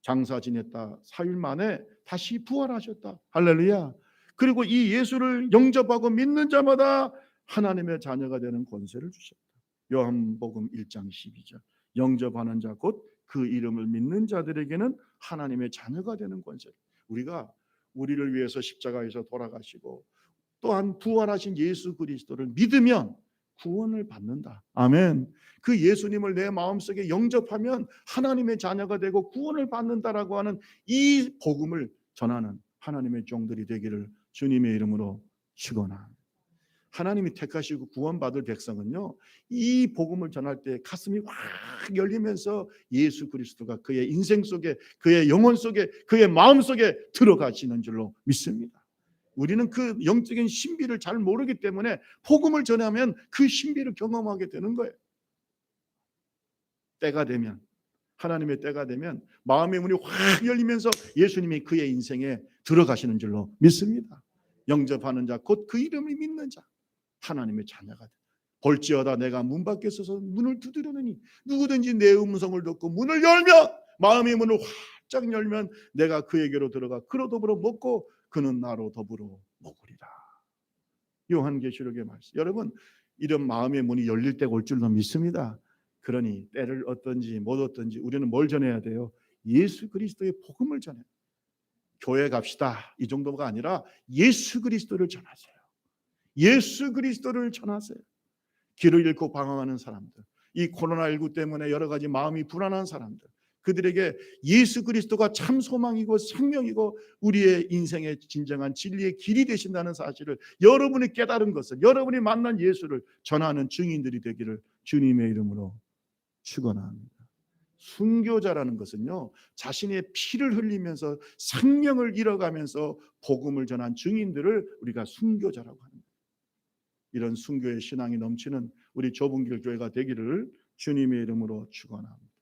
Speaker 1: 장사 지냈다 사흘 만에 다시 부활하셨다. 할렐루야. 그리고 이 예수를 영접하고 믿는 자마다 하나님의 자녀가 되는 권세를 주셨다. 요한복음 1장 12절. 영접하는 자 곧 그 이름을 믿는 자들에게는 하나님의 자녀가 되는 권세를. 우리가 우리를 위해서 십자가에서 돌아가시고 또한 부활하신 예수 그리스도를 믿으면 구원을 받는다. 아멘. 그 예수님을 내 마음속에 영접하면 하나님의 자녀가 되고 구원을 받는다라고 하는 이 복음을 전하는 하나님의 종들이 되기를 주님의 이름으로 축원합니다. 하나님이 택하시고 구원받을 백성은요, 이 복음을 전할 때 가슴이 확 열리면서 예수 그리스도가 그의 인생 속에, 그의 영혼 속에, 그의 마음 속에 들어가시는 줄로 믿습니다. 우리는 그 영적인 신비를 잘 모르기 때문에 복음을 전하면 그 신비를 경험하게 되는 거예요. 때가 되면, 하나님의 때가 되면 마음의 문이 확 열리면서 예수님이 그의 인생에 들어가시는 줄로 믿습니다. 영접하는 자 곧 그 이름을 믿는 자, 하나님의 자녀가 돼. 볼지어다 내가 문 밖에 서서 문을 두드리느니 누구든지 내 음성을 듣고 문을 열면, 마음의 문을 활짝 열면 내가 그에게로 들어가 그로 더불어 먹고 그는 나로 더불어 먹으리라. 요한계시록의 말씀. 여러분, 이런 마음의 문이 열릴 때가 올 줄로 믿습니다. 그러니 때를 얻든지 못 얻든지 우리는 뭘 전해야 돼요? 예수 그리스도의 복음을 전해요. 교회 갑시다 이 정도가 아니라 예수 그리스도를 전하세요. 예수 그리스도를 전하세요. 길을 잃고 방황하는 사람들, 이 코로나19 때문에 여러 가지 마음이 불안한 사람들, 그들에게 예수 그리스도가 참 소망이고 생명이고 우리의 인생의 진정한 진리의 길이 되신다는 사실을 여러분이 깨달은 것을, 여러분이 만난 예수를 전하는 증인들이 되기를 주님의 이름으로 축원합니다. 순교자라는 것은요, 자신의 피를 흘리면서 생명을 잃어가면서 복음을 전한 증인들을 우리가 순교자라고 합니다. 이런 순교의 신앙이 넘치는 우리 좁은 길 교회가 되기를 주님의 이름으로 축원합니다.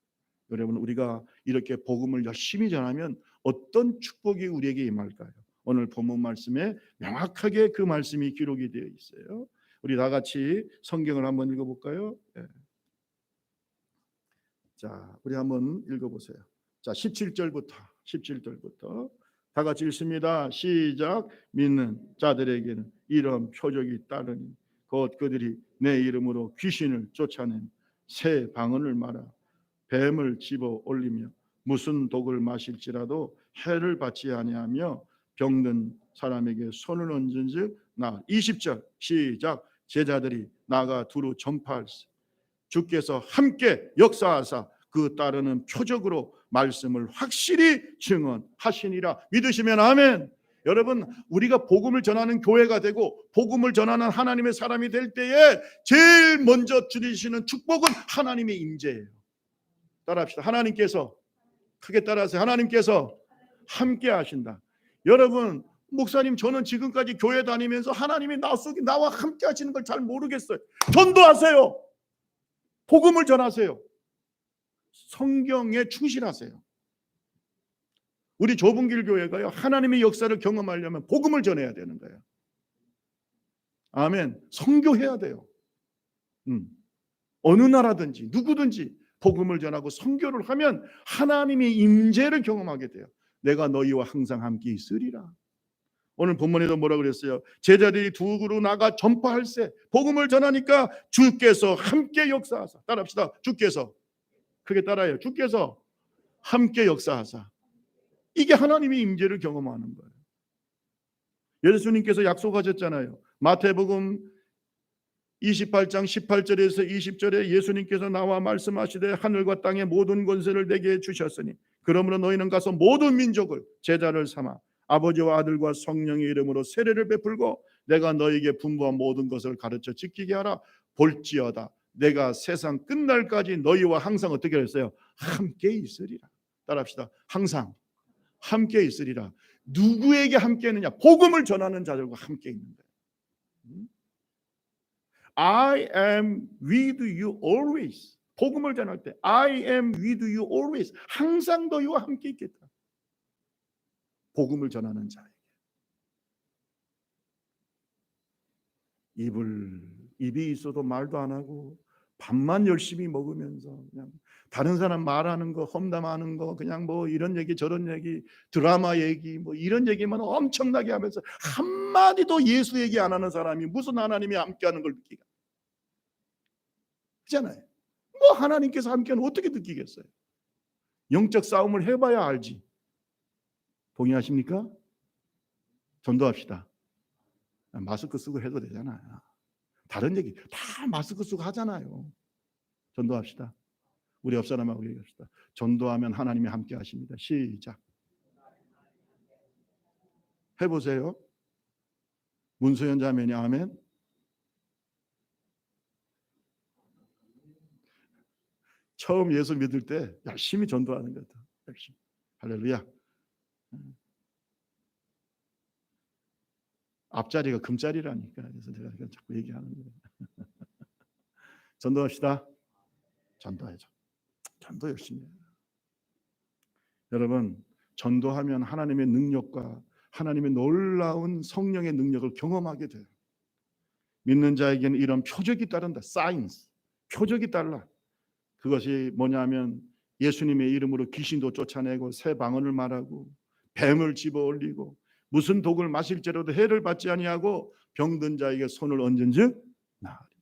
Speaker 1: 여러분, 우리가 이렇게 복음을 열심히 전하면 어떤 축복이 우리에게 임할까요? 오늘 본문 말씀에 명확하게 그 말씀이 기록이 되어 있어요. 우리 다 같이 성경을 한번 읽어볼까요? 네. 자, 우리 한번 읽어보세요. 자, 17절부터 다 같이 읽습니다. 시작. 믿는 자들에게는 이런 표적이 따르니 곧 그들이 내 이름으로 귀신을 쫓아낸 새 방언을 말하 뱀을 집어 올리며 무슨 독을 마실지라도 해를 받지 아니하며 병든 사람에게 손을 얹은즉 나. 20절 시작. 제자들이 나가 두루 전파할세 주께서 함께 역사하사 그 따르는 표적으로 말씀을 확실히 증언하시니라. 믿으시면 아멘. 여러분, 우리가 복음을 전하는 교회가 되고 복음을 전하는 하나님의 사람이 될 때에 제일 먼저 주시는 축복은 하나님의 임재예요. 따라합시다. 하나님께서, 크게 따라하세요. 하나님께서 함께 하신다. 여러분, 목사님, 저는 지금까지 교회 다니면서 하나님이 나와 함께 하시는 걸 잘 모르겠어요. 전도하세요. 복음을 전하세요. 성경에 충실하세요. 우리 좁은 길 교회가요, 하나님의 역사를 경험하려면 복음을 전해야 되는 거예요. 아멘. 선교해야 돼요. 어느 나라든지 누구든지 복음을 전하고 선교를 하면 하나님의 임재를 경험하게 돼요. 내가 너희와 항상 함께 있으리라. 오늘 본문에도 뭐라 그랬어요? 제자들이 두 그루 나가 전파할세. 복음을 전하니까 주께서 함께 역사하사. 따라합시다. 주께서. 크게 따라해요. 주께서 함께 역사하사. 이게 하나님의 임재를 경험하는 거예요. 예수님께서 약속하셨잖아요. 마태복음 28장 18절에서 20절에 예수님께서 나와 말씀하시되 하늘과 땅의 모든 권세를 내게 주셨으니 그러므로 너희는 가서 모든 민족을 제자를 삼아 아버지와 아들과 성령의 이름으로 세례를 베풀고 내가 너희에게 분부한 모든 것을 가르쳐 지키게 하라. 볼지어다 내가 세상 끝날까지 너희와 항상 어떻게 했어요? 함께 있으리라. 따라합시다. 항상 함께 있으리라. 누구에게 함께 있느냐? 복음을 전하는 자들과 함께 있는 거예요. I am with you always. 복음을 전할 때 I am with you always. 항상 너희와 함께 있겠다. 복음을 전하는 자에게. 입이 있어도 말도 안 하고 밥만 열심히 먹으면서 그냥 다른 사람 말하는 거, 험담하는 거, 그냥 뭐 이런 얘기 저런 얘기, 드라마 얘기 뭐 이런 얘기만 엄청나게 하면서 한마디도 예수 얘기 안 하는 사람이 무슨 하나님이 함께하는 걸 느끼가? 그렇잖아요. 뭐 하나님께서 함께하는 어떻게 느끼겠어요? 영적 싸움을 해봐야 알지. 동의하십니까? 전도합시다. 마스크 쓰고 해도 되잖아요. 다른 얘기 다 마스크 쓰고 하잖아요. 전도합시다. 우리 옆 사람하고 얘기합시다. 전도하면 하나님이 함께 하십니다. 시작. 해보세요. 문소연 자매니 아멘. 처음 예수 믿을 때 열심히 전도하는 거다. 열심히. 할렐루야. 앞자리가 금자리라니까. 그래서 제가 자꾸 얘기하는 거예요. 전도합시다. 전도하죠. 전도 열심히 해요. 여러분, 전도하면 하나님의 능력과 하나님의 놀라운 성령의 능력을 경험하게 돼요. 믿는 자에게는 이런 표적이 따른다. 사인스. 표적이 달라. 그것이 뭐냐면 예수님의 이름으로 귀신도 쫓아내고 새 방언을 말하고 뱀을 집어 올리고 무슨 독을 마실지라도 해를 받지 아니하고 병든 자에게 손을 얹은즉 나으리.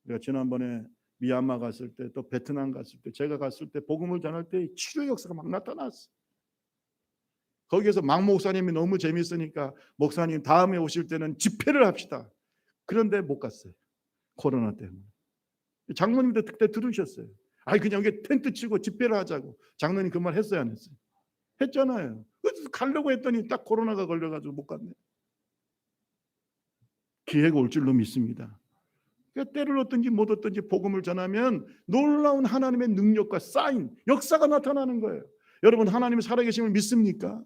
Speaker 1: 우리가 지난번에 미얀마 갔을 때 또 베트남 갔을 때 제가 갔을 때 복음을 전할 때 치료 역사가 막 나타났어. 거기에서 막 목사님이 너무 재밌으니까 목사님 다음에 오실 때는 집회를 합시다. 그런데 못 갔어요. 코로나 때문에. 장로님도 그때 들으셨어요. 아니 그냥 여기 텐트 치고 집회를 하자고. 장로님 그 말 했어요 안 했어요? 했잖아요. 그래서 가려고 했더니 딱 코로나가 걸려가지고 못 갔네. 기회가 올 줄로 믿습니다. 그러니까 때를 얻든지 못 얻든지 복음을 전하면 놀라운 하나님의 능력과 사인, 역사가 나타나는 거예요. 여러분 하나님이 살아계심을 믿습니까?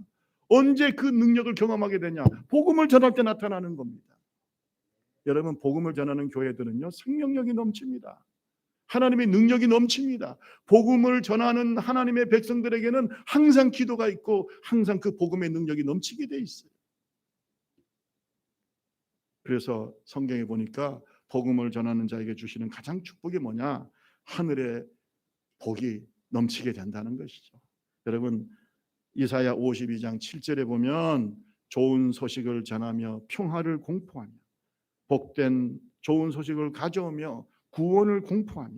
Speaker 1: 언제 그 능력을 경험하게 되냐? 복음을 전할 때 나타나는 겁니다. 여러분 복음을 전하는 교회들은요 생명력이 넘칩니다. 하나님의 능력이 넘칩니다. 복음을 전하는 하나님의 백성들에게는 항상 기도가 있고 항상 그 복음의 능력이 넘치게 돼 있어요. 그래서 성경에 보니까 복음을 전하는 자에게 주시는 가장 축복이 뭐냐? 하늘의 복이 넘치게 된다는 것이죠. 여러분 이사야 52장 7절에 보면 좋은 소식을 전하며 평화를 공포하며 복된 좋은 소식을 가져오며 구원을 공포하며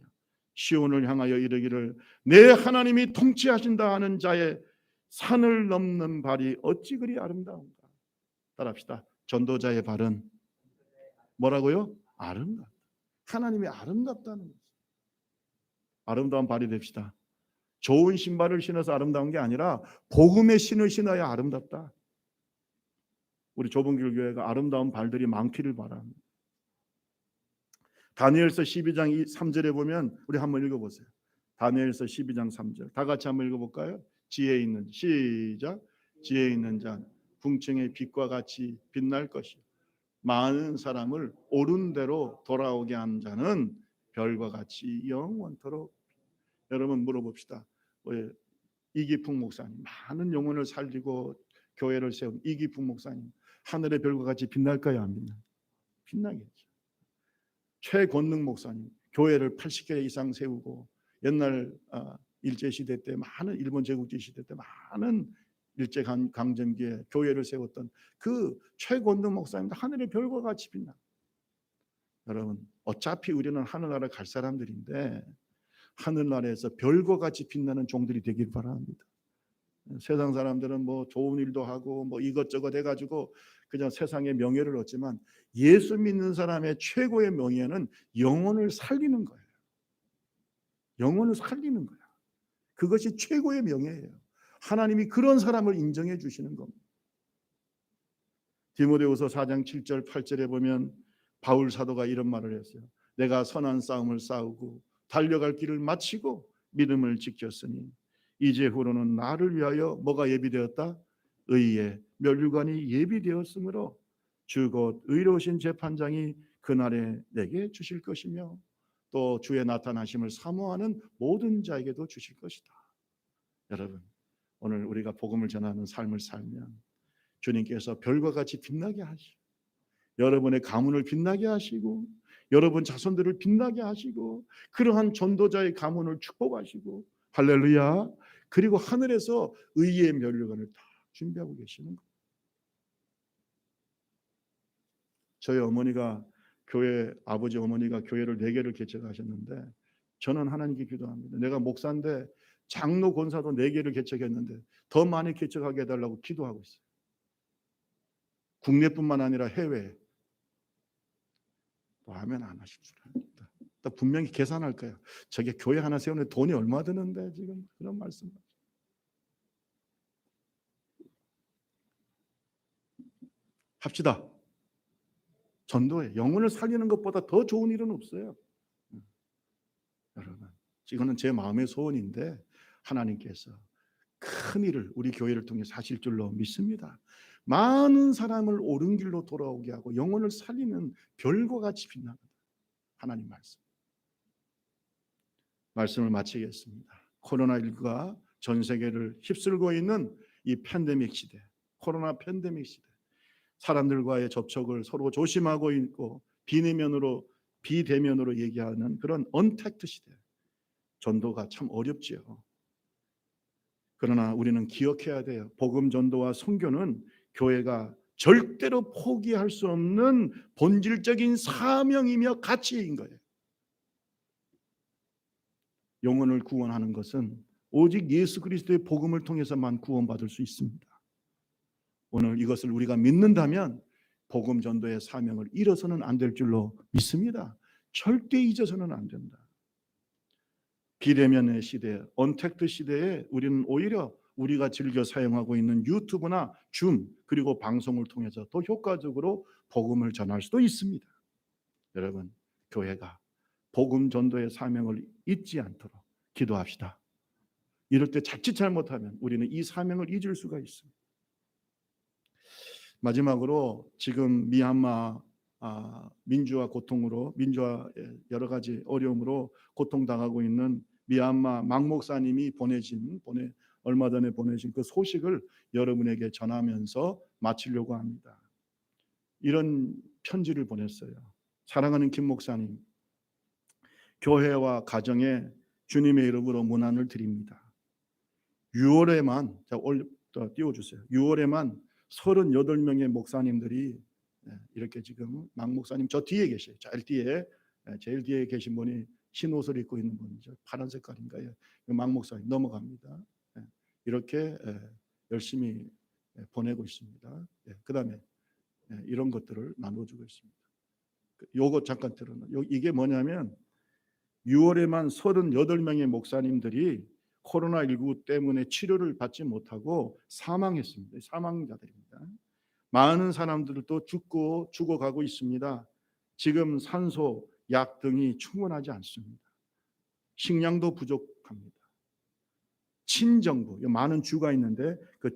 Speaker 1: 시온을 향하여 이르기를 내 하나님이 통치하신다 하는 자의 산을 넘는 발이 어찌 그리 아름다운가. 따라합시다. 전도자의 발은 뭐라고요? 아름답다. 하나님이 아름답다는 거죠. 아름다운 발이 됩시다. 좋은 신발을 신어서 아름다운 게 아니라 복음의 신을 신어야 아름답다. 우리 좁은 길 교회가 아름다운 발들이 많기를 바랍니다. 다니엘서 12장 3절에 보면 우리 한번 읽어보세요. 다니엘서 12장 3절 다 같이 한번 읽어볼까요? 지혜 있는 시작. 지혜 있는 자 궁창의 빛과 같이 빛날 것이요 많은 사람을 옳은 대로 돌아오게 한 자는 별과 같이 영원토록. 여러분 물어봅시다. 이기풍 목사님 많은 영혼을 살리고 교회를 세운 이기풍 목사님 하늘의 별과 같이 빛날까요? 안 빛나요? 빛나겠죠. 최권능 목사님 교회를 80개 이상 세우고 옛날 일제시대 때 많은 일본 제국지 시대 때 많은 일제강점기에 교회를 세웠던 그 최권능 목사님도 하늘의 별과 같이 빛나. 여러분 어차피 우리는 하늘나라 갈 사람들인데 하늘나라에서 별과 같이 빛나는 종들이 되길 바랍니다. 세상 사람들은 뭐 좋은 일도 하고 뭐 이것저것 해가지고 그냥 세상의 명예를 얻지만 예수 믿는 사람의 최고의 명예는 영혼을 살리는 거예요. 영혼을 살리는 거야. 그것이 최고의 명예예요. 하나님이 그런 사람을 인정해 주시는 겁니다. 디모데후서 4장 7절 8절에 보면 바울 사도가 이런 말을 했어요. 내가 선한 싸움을 싸우고 달려갈 길을 마치고 믿음을 지켰으니 이제후로는 나를 위하여 뭐가 예비되었다? 의의 면류관이 예비되었으므로 주 곧 의로우신 재판장이 그날에 내게 주실 것이며 또 주의 나타나심을 사모하는 모든 자에게도 주실 것이다. 여러분 오늘 우리가 복음을 전하는 삶을 살면 주님께서 별과 같이 빛나게 하시고 여러분의 가문을 빛나게 하시고 여러분 자손들을 빛나게 하시고 그러한 전도자의 가문을 축복하시고 할렐루야. 그리고 하늘에서 의의 면류관을 다 준비하고 계시는 거예요. 저희 어머니가 아버지 어머니가 교회를 4개를 개척하셨는데 저는 하나님께 기도합니다. 내가 목사인데 장로 권사도 4개를 개척했는데 더 많이 개척하게 해달라고 기도하고 있어요. 국내뿐만 아니라 해외에. 뭐 하면 안 하실 줄 압니다. 분명히 계산할 거예요. 저게 교회 하나 세우는데 돈이 얼마 드는데 지금 그런 말씀. 합시다. 전도에 영혼을 살리는 것보다 더 좋은 일은 없어요. 여러분, 이거는 제 마음의 소원인데 하나님께서 큰 일을 우리 교회를 통해 하실 줄로 믿습니다. 많은 사람을 옳은 길로 돌아오게 하고 영혼을 살리는 별과 같이 빛나는 하나님 말씀을 마치겠습니다. 코로나19가 전 세계를 휩쓸고 있는 이 팬데믹 시대, 코로나 팬데믹 시대, 사람들과의 접촉을 서로 조심하고 있고 비대면으로 얘기하는 그런 언택트 시대, 전도가 참 어렵지요. 그러나 우리는 기억해야 돼요. 복음 전도와 선교는 교회가 절대로 포기할 수 없는 본질적인 사명이며 가치인 거예요. 영혼을 구원하는 것은 오직 예수 그리스도의 복음을 통해서만 구원받을 수 있습니다. 오늘 이것을 우리가 믿는다면 복음 전도의 사명을 잃어서는 안 될 줄로 믿습니다. 절대 잊어서는 안 된다. 비대면의 시대, 언택트 시대에 우리는 오히려 우리가 즐겨 사용하고 있는 유튜브나 줌 그리고 방송을 통해서 더 효과적으로 복음을 전할 수도 있습니다. 여러분, 교회가 복음 전도의 사명을 잊지 않도록 기도합시다. 이럴 때 자칫 잘못하면 우리는 이 사명을 잊을 수가 있습니다. 마지막으로 지금 미얀마 민주화 여러 가지 어려움으로 고통당하고 있는 미얀마 막 목사님이 얼마 전에 보내신 그 소식을 여러분에게 전하면서 마치려고 합니다. 이런 편지를 보냈어요. 사랑하는 김 목사님, 교회와 가정에 주님의 이름으로 문안을 드립니다. 6월에만 띄워주세요. 6월에만 38명의 목사님들이 이렇게 지금 막 목사님 저 뒤에 계셔요. 제일 뒤에 계신 분이 흰 옷을 입고 있는 분이죠. 파란 색깔인가요? 막 목사님 넘어갑니다. 이렇게 열심히 보내고 있습니다. 그다음에 이런 것들을 나눠주고 있습니다. 요거 잠깐 들어요. 이게 뭐냐면 6월에만 38명의 목사님들이 코로나19 때문에 치료를 받지 못하고 사망했습니다. 사망자들입니다. 많은 사람들도 죽어가고 있습니다. 지금 산소, 약 등이 충분하지 않습니다. 식량도 부족합니다. 친정부, 많은 주가 있는데 그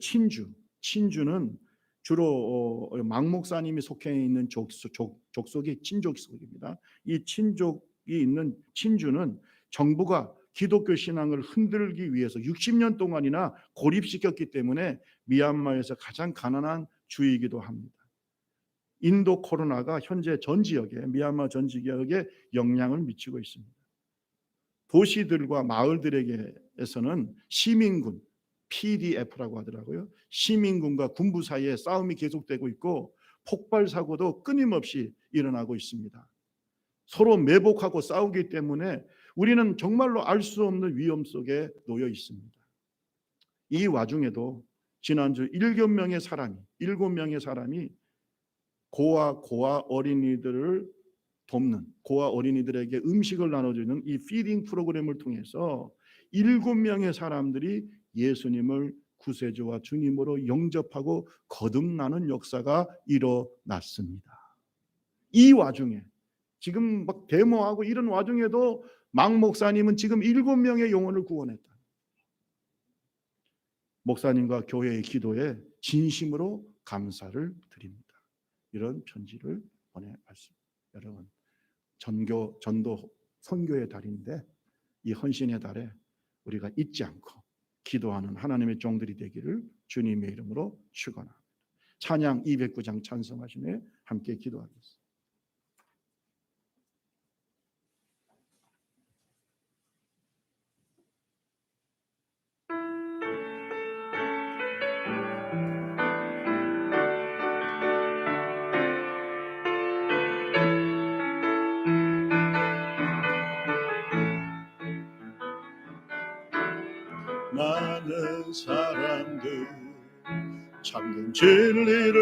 Speaker 1: 친주는 주로 막 목사님이 속해 있는 족속이 친족속입니다. 이 친족이 있는 친주는 정부가 기독교 신앙을 흔들기 위해서 60년 동안이나 고립시켰기 때문에 미얀마에서 가장 가난한 주이기도 합니다. 인도 코로나가 현재 미얀마 전 지역에 영향을 미치고 있습니다. 도시들과 마을들에게서는 시민군, PDF라고 하더라고요. 시민군과 군부 사이에 싸움이 계속되고 있고 폭발 사고도 끊임없이 일어나고 있습니다. 서로 매복하고 싸우기 때문에 우리는 정말로 알 수 없는 위험 속에 놓여 있습니다. 이 와중에도 지난주 7명의 사람이 고아 어린이들을 돕는, 고아 어린이들에게 음식을 나눠주는 이 피딩 프로그램을 통해서 7명의 사람들이 예수님을 구세주와 주님으로 영접하고 거듭나는 역사가 일어났습니다. 이 와중에 지금 막 데모하고 이런 와중에도 막 목사님은 지금 7명의 영혼을 구원했다. 목사님과 교회의 기도에 진심으로 감사를 드립니다. 이런 편지를 보내봤습니다. 여러분, 전도 선교의 달인데 이 헌신의 달에 우리가 잊지 않고 기도하는 하나님의 종들이 되기를 주님의 이름으로 축원합니다. 찬양 209장 찬송하시며 함께 기도하겠습니다. 많은 사람들 참된 진리를